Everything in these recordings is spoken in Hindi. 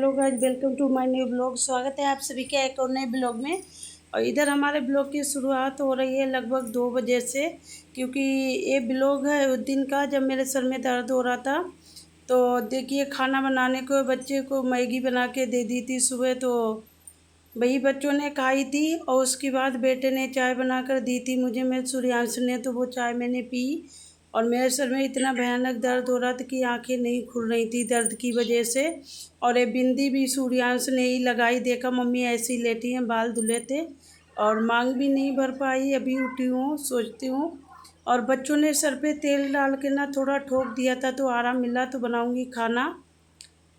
Hello guys, welcome to my new blog. स्वागत है आप सभी का एक और नए ब्लॉग में। और इधर हमारे ब्लॉग की शुरुआत हो रही है लगभग 2 बजे से, क्योंकि ये ब्लॉग है उस दिन का जब मेरे सर में दर्द हो रहा था। तो देखिए, खाना बनाने को बच्चे को मैगी बना के दे दी थी सुबह, तो वही बच्चों ने खाई थी। और उसके बाद बेटे ने चाय बनाकर दी थी मुझे, मेरे सूर्यांश ने, तो वो चाय मैंने पी। और मेरे सर में इतना भयानक दर्द हो रहा था कि आंखें नहीं खुल रही थी दर्द की वजह से। और ये बिंदी भी सूर्यांश ने ही लगाई, देखा मम्मी ऐसी लेटी हैं, बाल धुले थे। और मांग भी नहीं भर पाई, अभी उठी हूँ, सोचती हूँ। और बच्चों ने सर पे तेल डाल के ना थोड़ा ठोक दिया था, तो आराम मिला, तो बनाऊँगी खाना।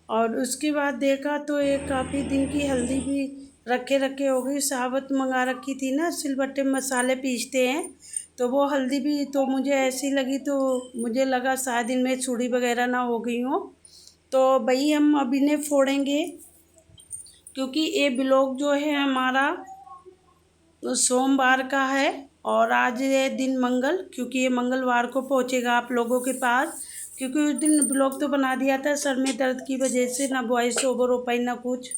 और उसके बाद देखा तो एक काफ़ी दिन की हल्दी भी रखे रखे हो गई, साबुत मंगा रखी थी ना, सिलबट्टे में मसाले पीसते हैं, तो वो हल्दी भी तो मुझे ऐसी लगी, तो मुझे लगा शायद इनमें छुरी वगैरह ना हो गई हो। तो वही हम अब इन्हें फोड़ेंगे, क्योंकि ये ब्लॉग जो है हमारा तो सोमवार का है। और आज है दिन मंगल, क्योंकि ये मंगलवार को पहुंचेगा आप लोगों के पास। क्योंकि उस दिन ब्लॉग तो बना दिया था, सर में दर्द की वजह से ना वॉइस ओवर हो पाई ना कुछ।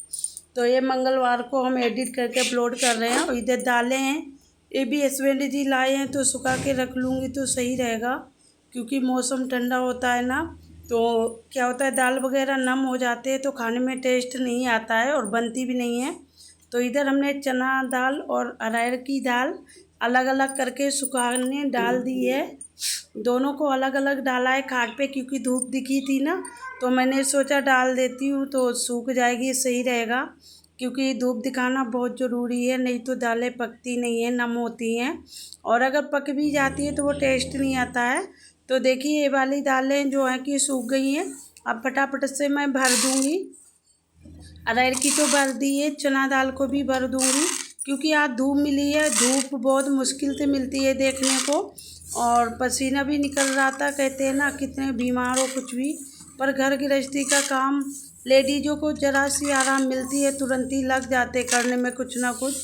तो ये मंगलवार को हम एडिट करके अपलोड कर रहे हैं। और इधर दालें हैं, ये भी हस्बैंड जी लाए हैं, तो सुखा के रख लूँगी तो सही रहेगा। क्योंकि मौसम ठंडा होता है ना, तो क्या होता है दाल वगैरह नम हो जाते हैं तो खाने में टेस्ट नहीं आता है और बनती भी नहीं है। तो इधर हमने चना दाल और अरहर की दाल अलग अलग करके सुखाने डाल दी है। दोनों को अलग अलग डाला है खाट पे, क्योंकि धूप दिखी थी ना, तो मैंने सोचा डाल देती हूँ तो सूख जाएगी, सही रहेगा। क्योंकि धूप दिखाना बहुत ज़रूरी है, नहीं तो दालें पकती नहीं है, नम होती हैं। और अगर पक भी जाती है तो वो टेस्ट नहीं आता है। तो देखिए, ये वाली दालें जो हैं कि सूख गई हैं, अब फटाफट से मैं भर दूँगी। अरहर की तो भर दी है, चना दाल को भी भर दूँगी। क्योंकि आज धूप मिली है, धूप बहुत मुश्किल से मिलती है देखने को। और पसीना भी निकल रहा था, कहते हैं ना कितने बीमार हो कुछ भी, पर घर गृहस्थी का काम लेडीज़ों को ज़रा सी आराम मिलती है, तुरंत ही लग जाते करने में कुछ ना कुछ।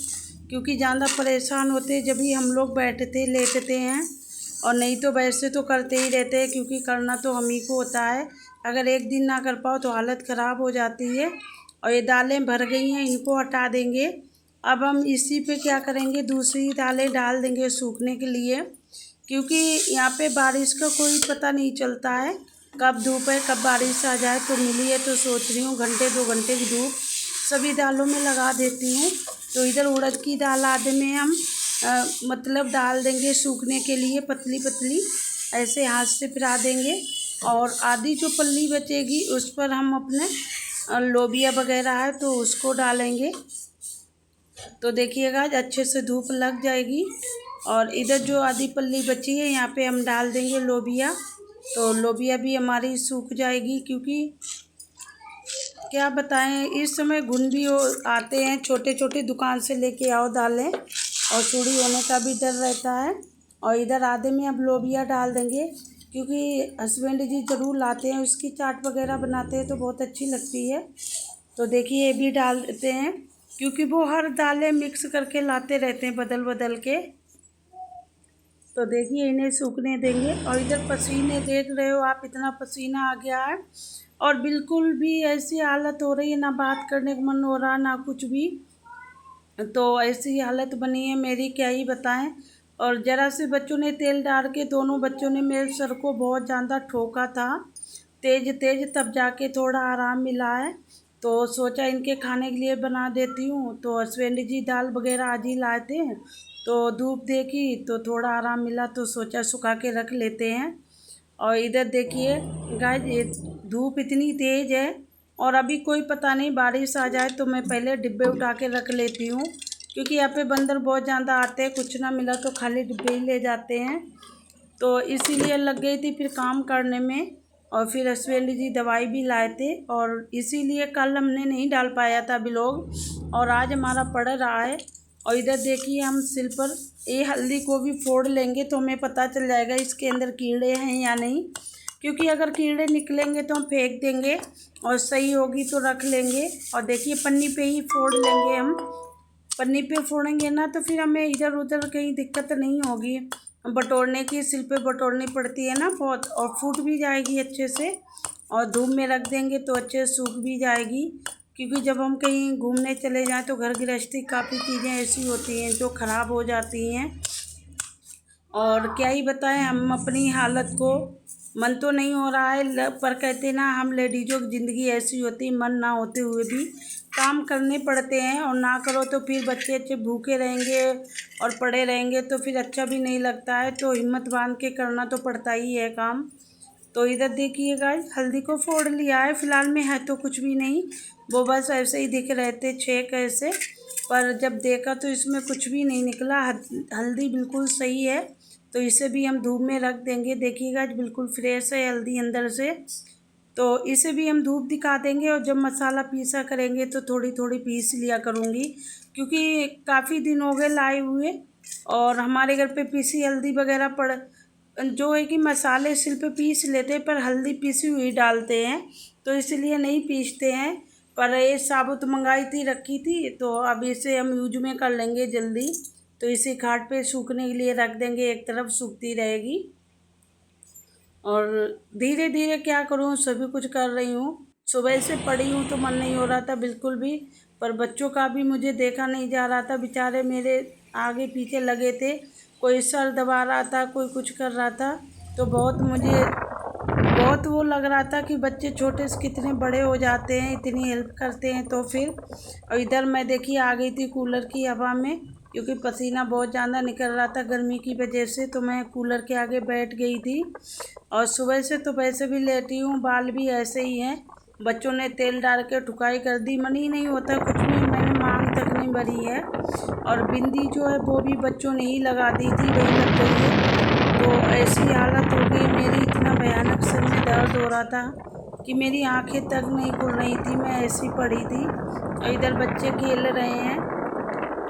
क्योंकि ज़्यादा परेशान होते जब भी हम लोग बैठते लेटते हैं, और नहीं तो वैसे तो करते ही रहते हैं, क्योंकि करना तो हम ही को होता है। अगर एक दिन ना कर पाओ तो हालत ख़राब हो जाती है। और ये दालें भर गई हैं, इनको हटा देंगे। अब हम इसी पे क्या करेंगे, दूसरी दालें डाल देंगे सूखने के लिए। क्योंकि यहाँ पे बारिश का कोई पता नहीं चलता है, कब धूप है कब बारिश आ जाए। तो मिली है तो सोच रही हूँ घंटे 2 घंटे की धूप सभी दालों में लगा देती हूँ। तो इधर उड़द की दाल आधे में हम मतलब डाल देंगे सूखने के लिए, पतली पतली ऐसे हाथ से फिरा देंगे। और आधी जो पल्ली बचेगी उस पर हम अपने लोबिया वगैरह है तो उसको डालेंगे। तो देखिएगा अच्छे से धूप लग जाएगी। और इधर जो आधी पल्ली बची है यहाँ पे हम डाल देंगे लोबिया, तो लोबिया भी हमारी सूख जाएगी। क्योंकि क्या बताएं, इस समय घुन भी आते हैं, छोटे छोटे दुकान से लेके आओ दालें, और चूड़ी होने का भी डर रहता है। और इधर आधे में अब लोबिया डाल देंगे, क्योंकि हस्बैंड जी ज़रूर लाते हैं, उसकी चाट वगैरह बनाते हैं तो बहुत अच्छी लगती है। तो देखिए, ये भी डाल देते हैं, क्योंकि वो हर दालें मिक्स करके लाते रहते हैं बदल बदल के। तो देखिए, इन्हें सूखने देंगे। और इधर पसीने देख रहे हो आप, इतना पसीना आ गया है। और बिल्कुल भी ऐसी हालत हो रही है, ना बात करने का मन हो रहा ना कुछ भी। तो ऐसी हालत बनी है मेरी, क्या ही बताएं। और ज़रा से बच्चों ने तेल डाल के, दोनों बच्चों ने मेरे सर को बहुत ज़्यादा ठोका था, तेज तेज, तब जाके थोड़ा आराम मिला है। तो सोचा इनके खाने के लिए बना देती हूँ। तो हस्बैंड जी दाल वगैरह आज ही लाए थे, तो धूप देखी तो थोड़ा आराम मिला, तो सोचा सुखा के रख लेते हैं। और इधर देखिए गाइस, ये धूप इतनी तेज़ है, और अभी कोई पता नहीं बारिश आ जाए, तो मैं पहले डिब्बे उठा के रख लेती हूँ। क्योंकि यहाँ पे बंदर बहुत ज़्यादा आते हैं, कुछ ना मिला तो खाली डिब्बे ही ले जाते हैं। तो इसीलिए लग गई थी फिर काम करने में। और फिर हस्बैंड जी दवाई भी लाए थे, और इसीलिए कल हमने नहीं डाल पाया था ब्लॉग, और आज हमारा पड़ रहा है। और इधर देखिए, हम सिल पर ये हल्दी को भी फोड़ लेंगे, तो हमें पता चल जाएगा इसके अंदर कीड़े हैं या नहीं। क्योंकि अगर कीड़े निकलेंगे तो हम फेंक देंगे, और सही होगी तो रख लेंगे। और देखिए, पन्नी पे ही फोड़ लेंगे हम। पन्नी पे फोड़ेंगे ना तो फिर हमें इधर उधर कहीं दिक्कत नहीं होगी बटोरने की। सिल पे बटोरनी पड़ती है ना बहुत, और फूट भी जाएगी अच्छे से। और धूप में रख देंगे तो अच्छे से सूख भी जाएगी। क्योंकि जब हम कहीं घूमने चले जाएं तो घर गृहस्थी काफ़ी चीज़ें ऐसी होती हैं जो ख़राब हो जाती हैं। और क्या ही बताएं हम अपनी हालत को। मन तो नहीं हो रहा है पर कहते ना हम लेडीज़ों की ज़िंदगी ऐसी होती, मन ना होते हुए भी काम करने पड़ते हैं। और ना करो तो फिर बच्चे अच्छे भूखे रहेंगे और पड़े रहेंगे तो फिर अच्छा भी नहीं लगता है। तो हिम्मत बांध के करना तो पड़ता ही है काम। तो इधर देखिए गाइस, हल्दी को फोड़ लिया है। फिलहाल में है तो कुछ भी नहीं, वो बस ऐसे ही दिख रहे थे 6 ऐसे, पर जब देखा तो इसमें कुछ भी नहीं निकला। हल्दी बिल्कुल सही है, तो इसे भी हम धूप में रख देंगे। देखिएगा बिल्कुल फ्रेश है हल्दी अंदर से, तो इसे भी हम धूप दिखा देंगे। और जब मसाला पीसा करेंगे तो थोड़ी थोड़ी पीस लिया करूँगी, क्योंकि काफ़ी दिन हो गए लाए हुए और हमारे घर पे पीसी हल्दी वगैरह पड़ जो है कि मसाले सिर्फ पीस लेते हैं पर हल्दी पीसी हुई डालते हैं, तो इसलिए नहीं पीसते हैं। पर ये साबुत मंगाई थी, रखी थी, तो अब इसे हम यूज में कर लेंगे जल्दी। तो इसे खाट पे सूखने के लिए रख देंगे, एक तरफ सूखती रहेगी। और धीरे धीरे क्या करूँ, सभी कुछ कर रही हूँ। सुबह से पड़ी हूँ तो मन नहीं हो रहा था बिल्कुल भी, पर बच्चों का भी मुझे देखा नहीं जा रहा था। बेचारे मेरे आगे पीछे लगे थे, कोई सर दबा रहा था, कोई कुछ कर रहा था। तो बहुत वो लग रहा था कि बच्चे छोटे से कितने बड़े हो जाते हैं, इतनी हेल्प करते हैं। तो फिर और इधर मैं देखिए आ गई थी कूलर की हवा में, क्योंकि पसीना बहुत ज़्यादा निकल रहा था गर्मी की वजह से। तो मैं कूलर के आगे बैठ गई थी। और सुबह से तो वैसे भी लेटी हूँ, बाल भी ऐसे ही हैं। बच्चों ने तेल डाल के ठुकाई कर दी, मन ही नहीं होता कुछ भी, मैंने मांग तक नहीं भरी है। और बिंदी जो है वो भी बच्चों ने ही लगा दी थी, वही लग गई है। तो ऐसी हालत हो गई मेरी, इतना भयानक सर में दर्द हो रहा था कि मेरी आंखें तक नहीं खुल रही थी, मैं ऐसी पड़ी थी। और इधर बच्चे खेल रहे हैं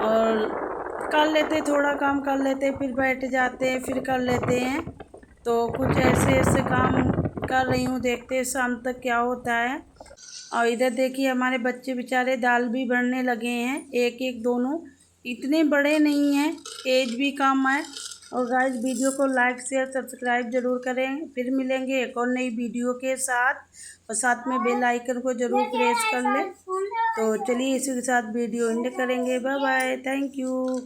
और कर लेते, थोड़ा काम कर लेते, फिर बैठ जाते हैं, फिर कर लेते हैं। तो कुछ ऐसे ऐसे काम कर रही हूँ, देखते हैं शाम तक क्या होता है। और इधर देखिए हमारे बच्चे बेचारे दाल भी भरने लगे हैं, एक एक दोनों, इतने बड़े नहीं हैं, एज भी कम है। और गाइस वीडियो को लाइक शेयर सब्सक्राइब जरूर करें। फिर मिलेंगे एक और नई वीडियो के साथ, और साथ में बेल आइकन को जरूर प्रेस कर लें। तो चलिए इसी के साथ वीडियो एंड करेंगे। Bye bye, thank you.